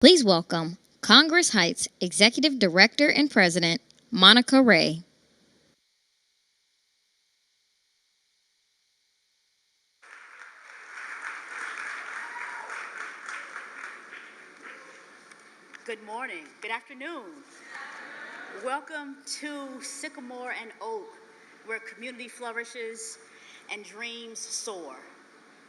Please welcome Congress Heights Executive Director and President, Monica Ray. Good morning, good afternoon. Welcome to Sycamore and Oak, where community flourishes and dreams soar.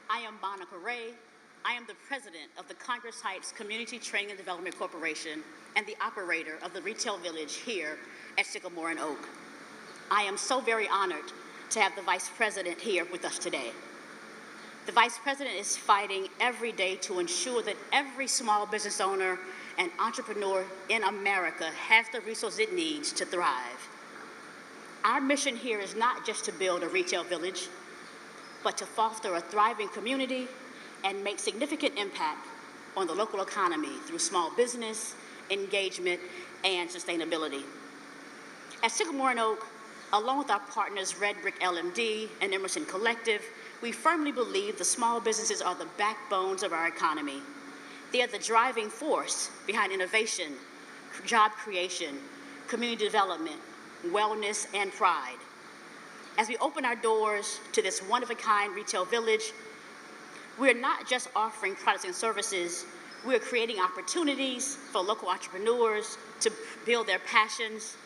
I am Monica Ray. I am the president of the Congress Heights Community Training and Development Corporation and the operator of the retail village here at Sycamore and Oak. I am so very honored to have the vice president here with us today. The vice president is fighting every day to ensure that every small business owner and entrepreneur in America has the resources it needs to thrive. Our mission here is not just to build a retail village, but to foster a thriving community and make significant impact on the local economy through small business, engagement, and sustainability. At Sycamore and Oak, along with our partners Red Brick LMD and Emerson Collective, we firmly believe the small businesses are the backbones of our economy. They are the driving force behind innovation, job creation, community development, wellness, and pride. As we open our doors to this one-of-a-kind retail village, we're not just offering products and services, we're creating opportunities for local entrepreneurs to build their passions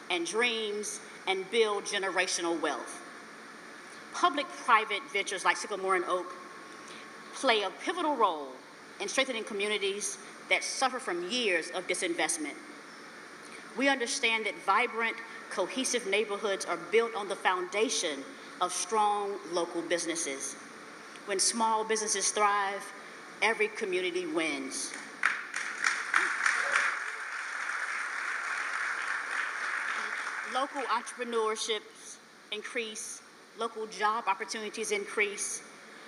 and dreams and build generational wealth. Public-private ventures like Sycamore and Oak play a pivotal role in strengthening communities that suffer from years of disinvestment. We understand that vibrant, cohesive neighborhoods are built on the foundation of strong local businesses. When small businesses thrive, every community wins. Local entrepreneurship increase, local job opportunities increase,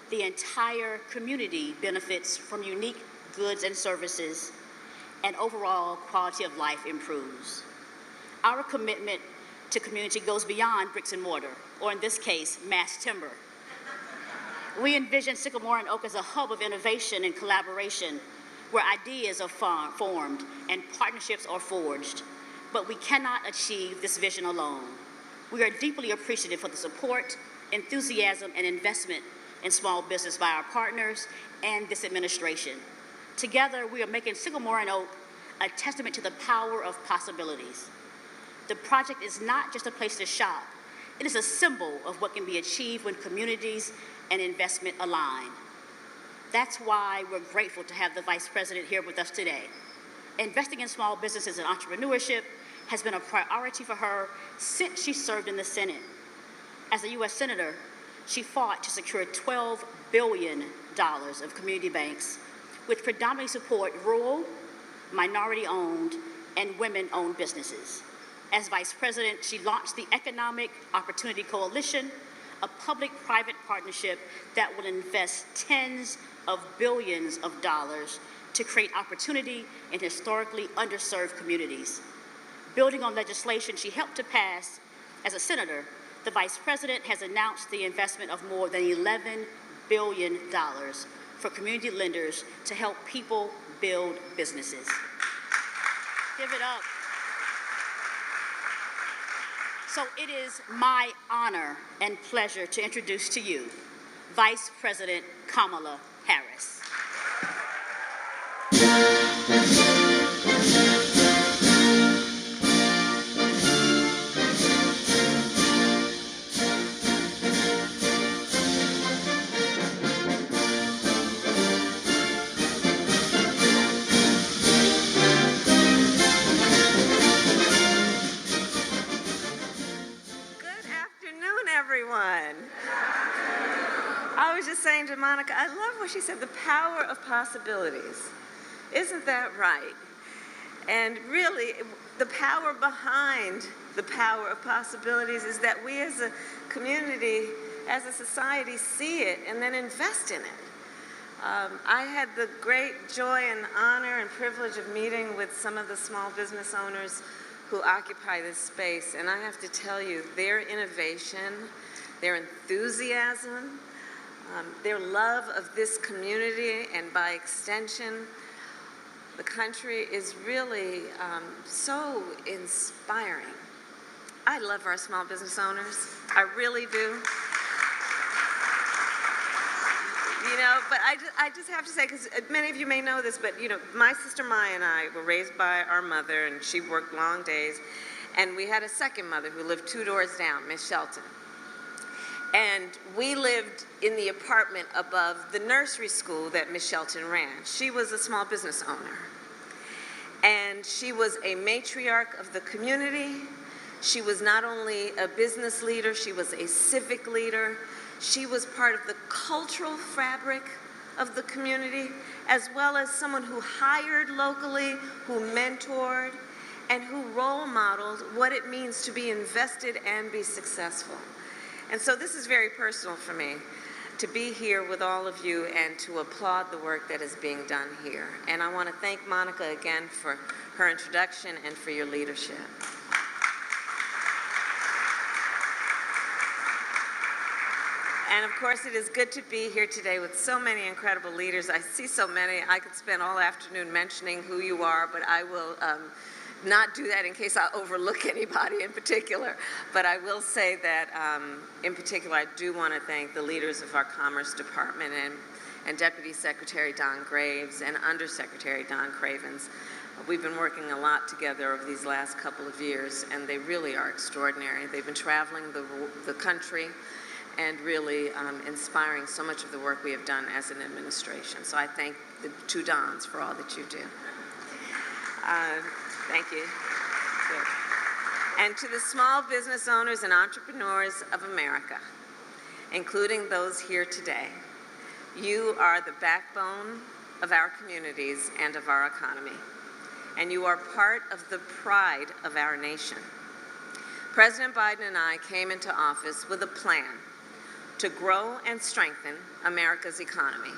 the entire community benefits from unique goods and services, and overall quality of life improves. Our commitment to community goes beyond bricks and mortar, or in this case, mass timber. We envision Sycamore and Oak as a hub of innovation and collaboration, where ideas are formed and partnerships are forged. But we cannot achieve this vision alone. We are deeply appreciative for the support, enthusiasm, and investment in small business by our partners and this administration. Together, we are making Sycamore and Oak a testament to the power of possibilities. The project is not just a place to shop. It is a symbol of what can be achieved when communities and investment align. That's why we're grateful to have the Vice President here with us today. Investing in small businesses and entrepreneurship has been a priority for her since she served in the Senate. As a U.S. Senator, she fought to secure $12 billion of community banks, which predominantly support rural, minority-owned, and women-owned businesses. As Vice President, she launched the Economic Opportunity Coalition, a public-private partnership that will invest tens of billions of dollars to create opportunity in historically underserved communities. Building on legislation she helped to pass as a senator, the Vice President has announced the investment of more than $11 billion for community lenders to help people build businesses. Give it up. So it is my honor and pleasure to introduce to you Vice President Kamala Harris. I was just saying to Monica, I love what she said, the power of possibilities. Isn't that right? And really, the power behind the power of possibilities is that we as a community, as a society, see it and then invest in it. I had the great joy and honor and privilege of meeting with some of the small business owners who occupy this space, and I have to tell you, their innovation, their enthusiasm, their love of this community, and by extension, the country is really so inspiring. I love our small business owners. I really do. You know, but I just have to say, because many of you may know this, but, you know, my sister Maya and I were raised by our mother, and she worked long days. And we had a second mother who lived 2 doors down, Miss Shelton. And we lived in the apartment above the nursery school that Miss Shelton ran. She was a small business owner. And she was a matriarch of the community. She was not only a business leader, she was a civic leader. She was part of the cultural fabric of the community, as well as someone who hired locally, who mentored, and who role modeled what it means to be invested and be successful. And so this is very personal for me, to be here with all of you and to applaud the work that is being done here. And I want to thank Monica again for her introduction and for your leadership. And of course, it is good to be here today with so many incredible leaders. I see so many. I could spend all afternoon mentioning who you are, but I will not do that in case I overlook anybody in particular. But I will say that, in particular, I do want to thank the leaders of our Commerce Department and Deputy Secretary Don Graves and Undersecretary Don Cravens. We've been working a lot together over these last couple of years, and they really are extraordinary. They've been traveling the country and really inspiring so much of the work we have done as an administration. So I thank the 2 Dons for all that you do. Thank you. Good. And to the small business owners and entrepreneurs of America, including those here today, you are the backbone of our communities and of our economy, and you are part of the pride of our nation. President Biden and I came into office with a plan to grow and strengthen America's economy.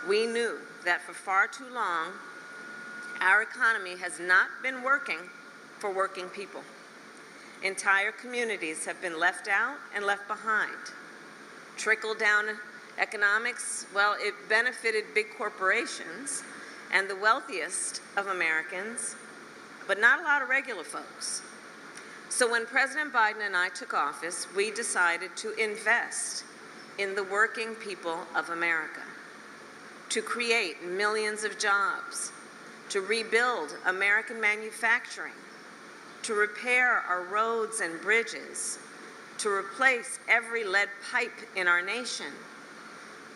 We knew that for far too long, our economy has not been working for working people. Entire communities have been left out and left behind. Trickle-down economics, well, it benefited big corporations and the wealthiest of Americans, but not a lot of regular folks. So when President Biden and I took office, we decided to invest in the working people of America, to create millions of jobs, to rebuild American manufacturing, to repair our roads and bridges, to replace every lead pipe in our nation,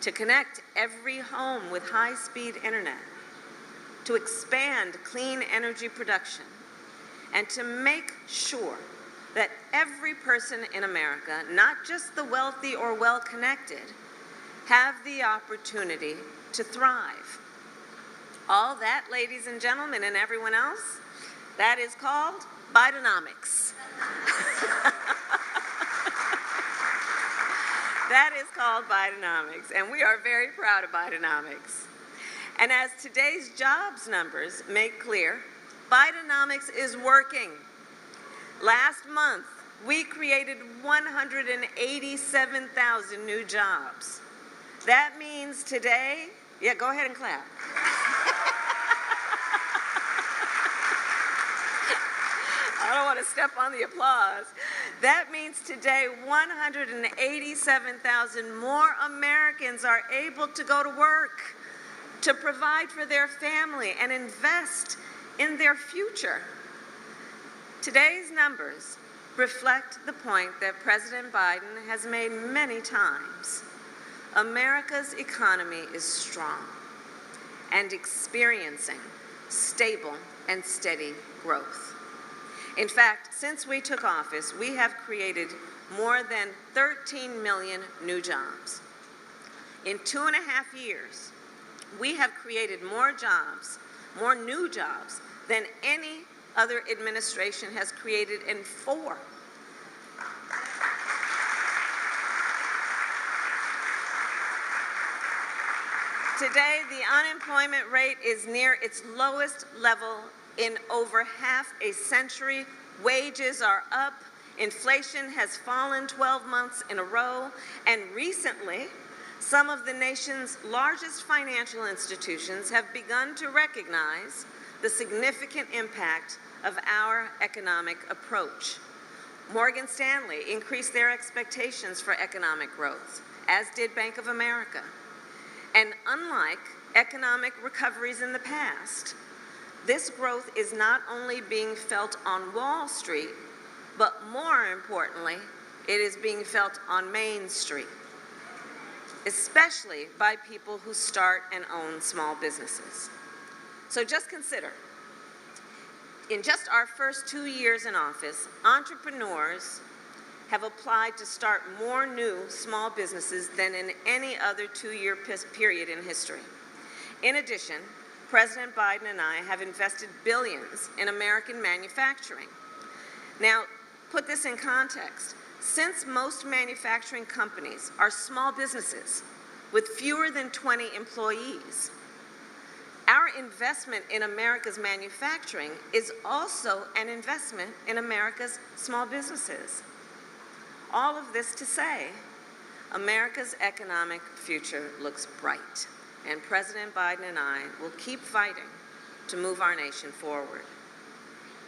to connect every home with high-speed internet, to expand clean energy production, and to make sure that every person in America, not just the wealthy or well-connected, have the opportunity to thrive. All that, ladies and gentlemen, and everyone else, that is called Bidenomics. That is called Bidenomics, and we are very proud of Bidenomics. And as today's jobs numbers make clear, Bidenomics is working. Last month, we created 187,000 new jobs. That means today, yeah, go ahead and clap. I don't want to step on the applause. That means today 187,000 more Americans are able to go to work, to provide for their family and invest in their future. Today's numbers reflect the point that President Biden has made many times. America's economy is strong and experiencing stable and steady growth. In fact, since we took office, we have created more than 13 million new jobs. In 2.5 years, we have created more jobs, more new jobs, than any other administration has created in 4. Today, the unemployment rate is near its lowest level in over half a century. Wages are up. Inflation has fallen 12 months in a row. And recently, Some of the nation's largest financial institutions have begun to recognize the significant impact of our economic approach. Morgan Stanley increased their expectations for economic growth, as did Bank of America. And unlike economic recoveries in the past, this growth is not only being felt on Wall Street, but more importantly, it is being felt on Main Street, especially by people who start and own small businesses. So just consider, in just our first 2 years in office, entrepreneurs have applied to start more new small businesses than in any other 2-year period in history. In addition, President Biden and I have invested billions in American manufacturing. Now, put this in context. Since most manufacturing companies are small businesses with fewer than 20 employees, our investment in America's manufacturing is also an investment in America's small businesses. All of this to say, America's economic future looks bright, and President Biden and I will keep fighting to move our nation forward.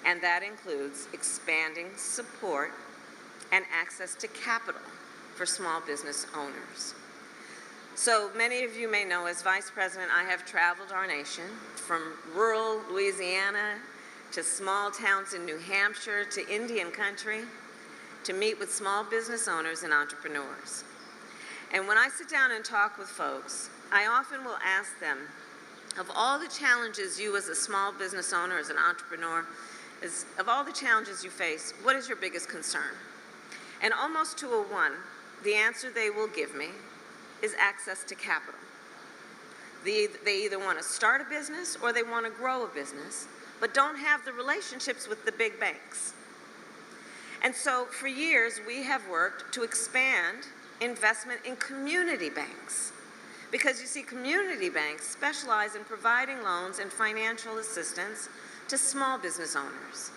And that includes expanding support and access to capital for small business owners. So many of you may know, as Vice President, I have traveled our nation from rural Louisiana to small towns in New Hampshire to Indian country to meet with small business owners and entrepreneurs. And when I sit down and talk with folks, I often will ask them, of all the challenges you as a small business owner, as an entrepreneur, of all the challenges you face, what is your biggest concern? And almost to a one, the answer they will give me is access to capital. They either want to start a business or they want to grow a business, but don't have the relationships with the big banks. And so for years, we have worked to expand investment in community banks. Because you see, community banks specialize in providing loans and financial assistance to small business owners,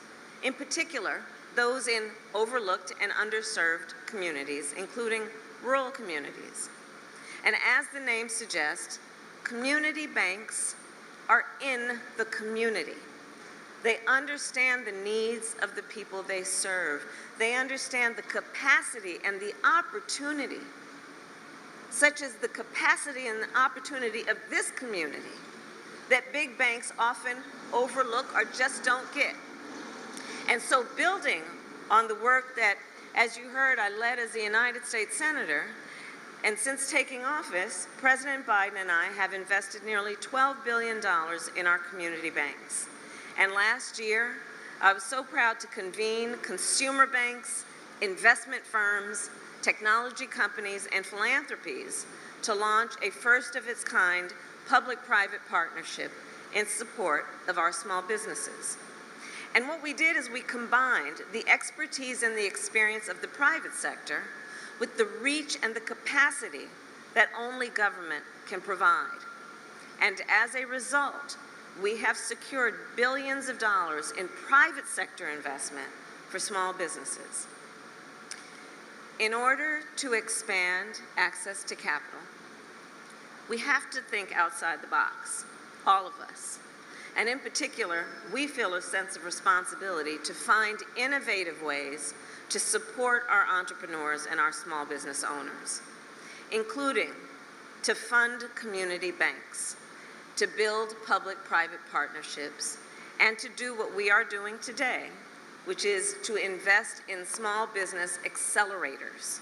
in particular, those in overlooked and underserved communities, including rural communities. And as the name suggests, community banks are in the community. They understand the needs of the people they serve. They understand the capacity and the opportunity, such as the capacity and the opportunity of this community, that big banks often overlook or just don't get. And so building on the work that, as you heard, I led as a United States Senator, and since taking office, President Biden and I have invested nearly $12 billion in our community banks. And last year, I was so proud to convene consumer banks, investment firms, technology companies, and philanthropies to launch a first-of-its-kind public-private partnership in support of our small businesses. And what we did is we combined the expertise and the experience of the private sector with the reach and the capacity that only government can provide. And as a result, we have secured billions of dollars in private sector investment for small businesses. In order to expand access to capital, we have to think outside the box, all of us. And in particular, we feel a sense of responsibility to find innovative ways to support our entrepreneurs and our small business owners, including to fund community banks, to build public-private partnerships, and to do what we are doing today, which is to invest in small business accelerators.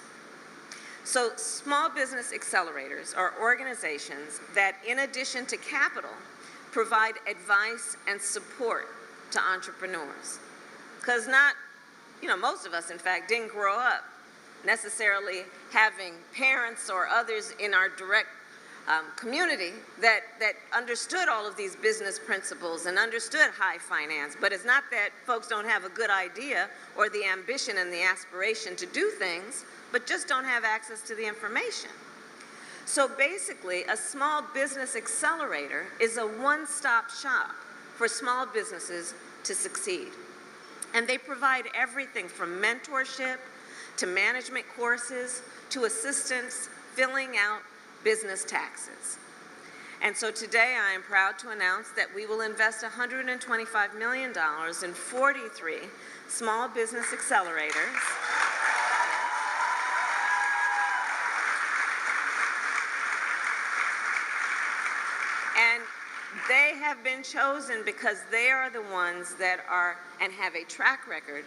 So small business accelerators are organizations that, in addition to capital, provide advice and support to entrepreneurs. Because most of us, in fact, didn't grow up necessarily having parents or others in our direct community that understood all of these business principles and understood high finance. But it's not that folks don't have a good idea or the ambition and the aspiration to do things, but just don't have access to the information. So basically, a small business accelerator is a one-stop shop for small businesses to succeed. And they provide everything from mentorship to management courses to assistance filling out business taxes. And so today I am proud to announce that we will invest $125 million in 43 small business accelerators. And they have been chosen because they are the ones that are and have a track record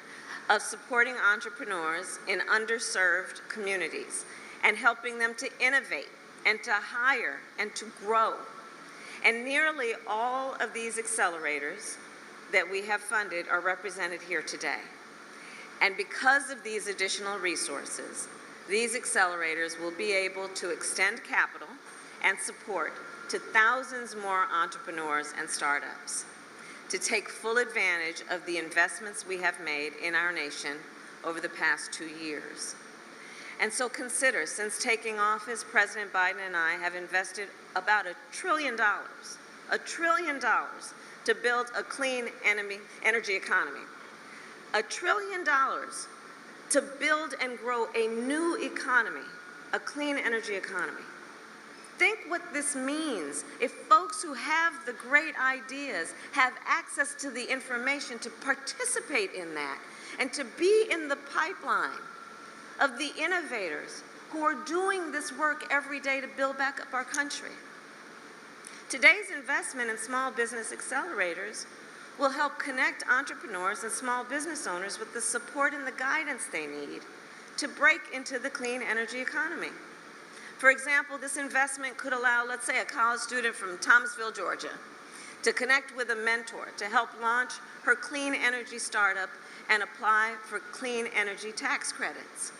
of supporting entrepreneurs in underserved communities and helping them to innovate and to hire and to grow. And nearly all of these accelerators that we have funded are represented here today. And because of these additional resources, these accelerators will be able to extend capital and support to thousands more entrepreneurs and startups to take full advantage of the investments we have made in our nation over the past 2 years. And so consider, since taking office, President Biden and I have invested about $1 trillion to build a clean energy economy. $1 trillion to build and grow a new economy, a clean energy economy. Think what this means if folks who have the great ideas have access to the information to participate in that and to be in the pipeline of the innovators who are doing this work every day to build back up our country. Today's investment in small business accelerators will help connect entrepreneurs and small business owners with the support and the guidance they need to break into the clean energy economy. For example, this investment could allow, let's say, a college student from Thomasville, Georgia, to connect with a mentor to help launch her clean energy startup and apply for clean energy tax credits.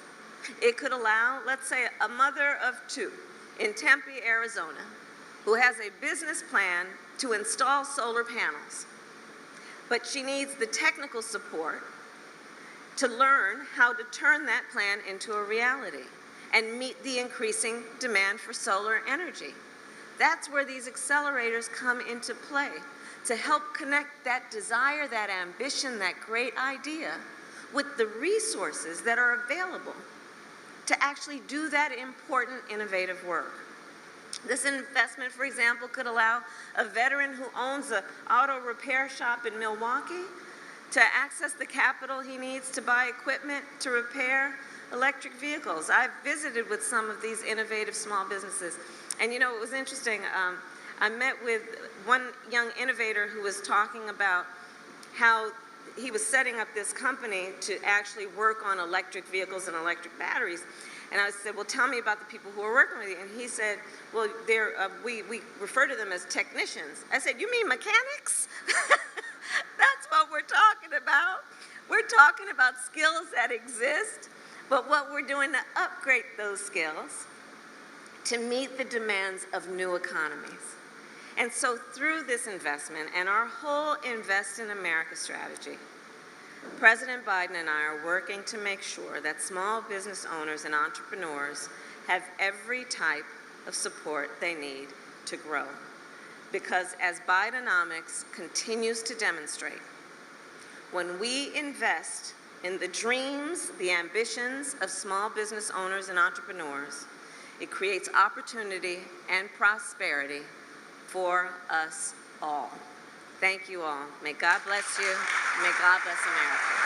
It could allow, let's say, a mother of 2 in Tempe, Arizona, who has a business plan to install solar panels, but she needs the technical support to learn how to turn that plan into a reality and meet the increasing demand for solar energy. That's where these accelerators come into play, to help connect that desire, that ambition, that great idea with the resources that are available to actually do that important, innovative work. This investment, for example, could allow a veteran who owns an auto repair shop in Milwaukee to access the capital he needs to buy equipment to repair electric vehicles. I've visited with some of these innovative small businesses. And you know, it was interesting. I met with one young innovator who was talking about how he was setting up this company to actually work on electric vehicles and electric batteries. And I said, well, tell me about the people who are working with you. And he said, well, we refer to them as technicians. I said, you mean mechanics? That's what we're talking about. We're talking about skills that exist, but what we're doing to upgrade those skills to meet the demands of new economies. And so through this investment and our whole Invest in America strategy, President Biden and I are working to make sure that small business owners and entrepreneurs have every type of support they need to grow. Because as Bidenomics continues to demonstrate, when we invest in the dreams, the ambitions of small business owners and entrepreneurs, it creates opportunity and prosperity for us all. Thank you all. May God bless you. May God bless America.